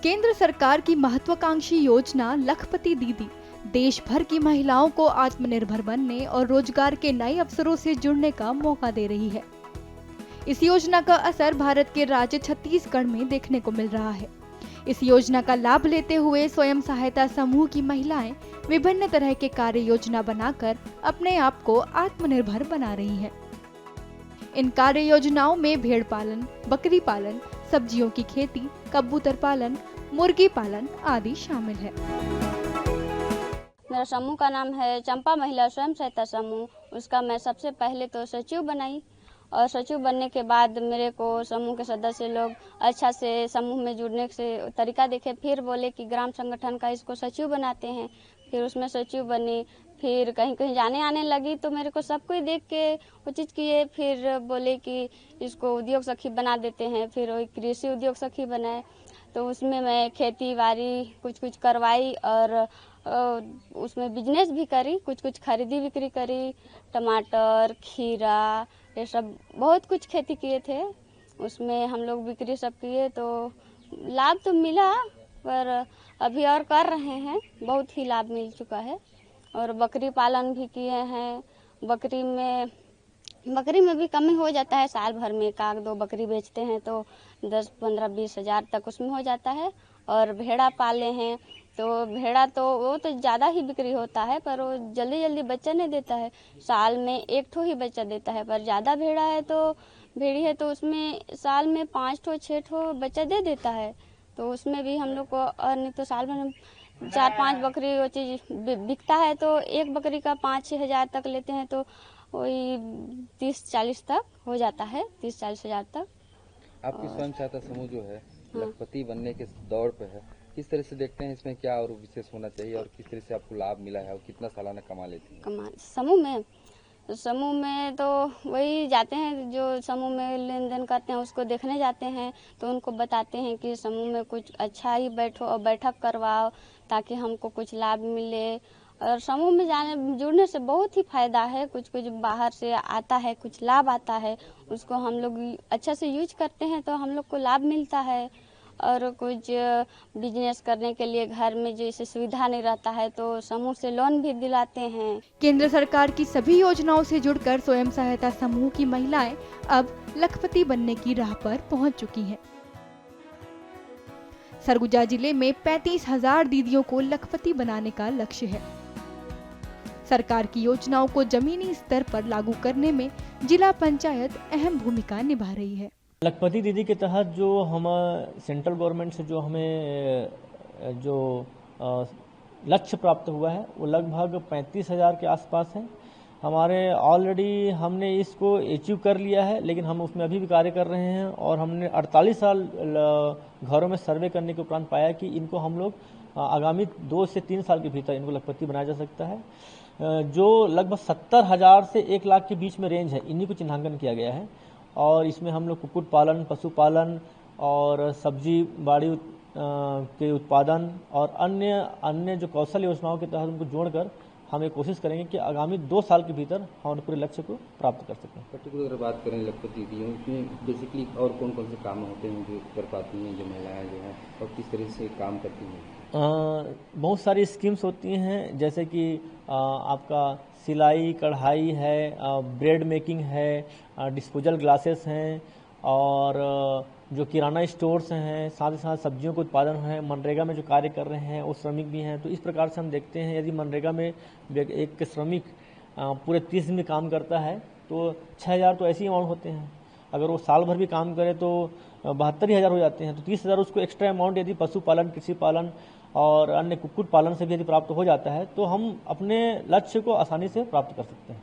केंद्र सरकार की महत्वाकांक्षी योजना लखपति दीदी देश भर की महिलाओं को आत्मनिर्भर बनने और रोजगार के नए अवसरों से जुड़ने का मौका दे रही है। इस योजना का असर भारत के राज्य छत्तीसगढ़ में देखने को मिल रहा है। इस योजना का लाभ लेते हुए स्वयं सहायता समूह की महिलाएं विभिन्न तरह के कार्य योजना बनाकर अपने आप को आत्मनिर्भर बना रही हैं। इन कार्य योजनाओं में भेड़ पालन, बकरी पालन, सब्जियों की खेती, कबूतर पालन, मुर्गी पालन आदि शामिल है। मेरा समूह का नाम है चंपा महिला स्वयं सहायता समूह। उसका मैं सबसे पहले तो सचिव बनाई और सचिव बनने के बाद मेरे को समूह के सदस्य लोग अच्छा से समूह में जुड़ने से तरीका देखे, फिर बोले कि ग्राम संगठन का इसको सचिव बनाते हैं। फिर उसमें सचिव बनी, फिर कहीं कहीं जाने आने लगी तो मेरे को सब कोई देख के वो चीज़ किए। फिर बोले कि इसको उद्योग सखी बना देते हैं, फिर वही कृषि उद्योग सखी बनाए। तो उसमें मैं खेती बाड़ी कुछ करवाई और उसमें बिजनेस भी करी, कुछ खरीदी बिक्री करी, टमाटर, खीरा, ये सब बहुत कुछ खेती किए थे। उसमें हम लोग बिक्री सब किए तो लाभ तो मिला, पर अभी और कर रहे हैं, बहुत ही लाभ मिल चुका है। और बकरी पालन भी किए हैं। बकरी में भी कमी हो जाता है, साल भर में 1-2 बकरी बेचते हैं तो 10, 15, 20 हज़ार तक उसमें हो जाता है। और भेड़ा पाले हैं तो भेड़ा तो वो तो ज़्यादा ही बिक्री होता है, पर वो जल्दी बच्चा नहीं देता है। साल में 1 ठो ही बच्चा देता है, पर ज़्यादा भेड़ी है तो उसमें साल में 5 ठो 6 ठो बच्चा दे देता है। तो उसमें भी हम लोग को, और नहीं तो साल भर में 4-5 बकरी वो चीज़ बिकता है तो एक बकरी का 5-6 हज़ार तक लेते हैं तो वही 30-40 तक हो जाता है, 30-40 हज़ार तक। आपकी स्वयं सहायता समूह जो है लखपति बनने के दौर पे है, किस तरह से देखते हैं इसमें क्या और विशेष होना चाहिए और किस तरह से आपको लाभ मिला है और कितना सालाना कमा लेते हैं? समूह में तो वही जाते हैं जो समूह में लेन देन करते हैं उसको देखने जाते हैं तो उनको बताते हैं कि समूह में कुछ अच्छा ही बैठो और बैठक करवाओ ताकि हमको कुछ लाभ मिले। और समूह में जुड़ने से बहुत ही फायदा है, कुछ बाहर से आता है, कुछ लाभ आता है, उसको हम लोग अच्छा से यूज करते हैं तो हम लोग को लाभ मिलता है। और कुछ बिजनेस करने के लिए घर में जैसे सुविधा नहीं रहता है तो समूह से लोन भी दिलाते हैं। केंद्र सरकार की सभी योजनाओं से जुड़कर स्वयं सहायता समूह की महिलाएं अब लखपति बनने की राह पर पहुंच चुकी हैं। सरगुजा जिले में 35,000 दीदियों को लखपति बनाने का लक्ष्य है। सरकार की योजनाओं को जमीनी स्तर पर लागू करने में जिला पंचायत अहम भूमिका निभा रही है। लखपति दीदी के तहत जो हम सेंट्रल गवर्नमेंट से जो हमें जो लक्ष्य प्राप्त हुआ है वो लगभग 35,000 के आसपास है। हमारे ऑलरेडी हमने इसको अचीव कर लिया है, लेकिन हम उसमें अभी भी कार्य कर रहे हैं और हमने 48 साल घरों में सर्वे करने के उपरांत पाया कि इनको हम लोग आगामी 2 से 3 साल के भीतर इनको लखपति बनाया जा सकता है। जो लगभग 70,000 से 1 लाख के बीच में रेंज है, इन्हीं को चिन्हांकन किया गया है। और इसमें हम लोग कुक्कुट पालन, पशुपालन और सब्जी बाड़ी के उत्पादन और अन्य जो कौशल योजनाओं के तहत उनको जोड़कर हम ये कोशिश करेंगे कि आगामी 2 साल के भीतर हम पूरे लक्ष्य को प्राप्त कर सकें। पर्टिकुलर अगर बात करें लखपति दीदियों की, बेसिकली और कौन कौन से काम होते हैं जो कर पाती हैं जो महिलाएं जो हैं और किस तरह से काम करती हैं? बहुत सारी स्कीम्स होती हैं, जैसे कि आपका सिलाई कढ़ाई है, ब्रेड मेकिंग है, डिस्पोजल ग्लासेस हैं और जो किराना स्टोर्स हैं, साथ ही साथ सब्जियों का उत्पादन है। मनरेगा में जो कार्य कर रहे हैं वो श्रमिक भी हैं। तो इस प्रकार से हम देखते हैं यदि मनरेगा में एक श्रमिक पूरे 30 दिन में काम करता है तो 6,000 तो ऐसे ही अमाउंट होते हैं। अगर वो साल भर भी काम करे तो 72,000 हो जाते हैं। तो 30,000 उसको एक्स्ट्रा अमाउंट यदि पशुपालन, कृषि पालन और अन्य कुक्कुट पालन से भी यदि प्राप्त हो जाता है तो हम अपने लक्ष्य को आसानी से प्राप्त कर सकते हैं।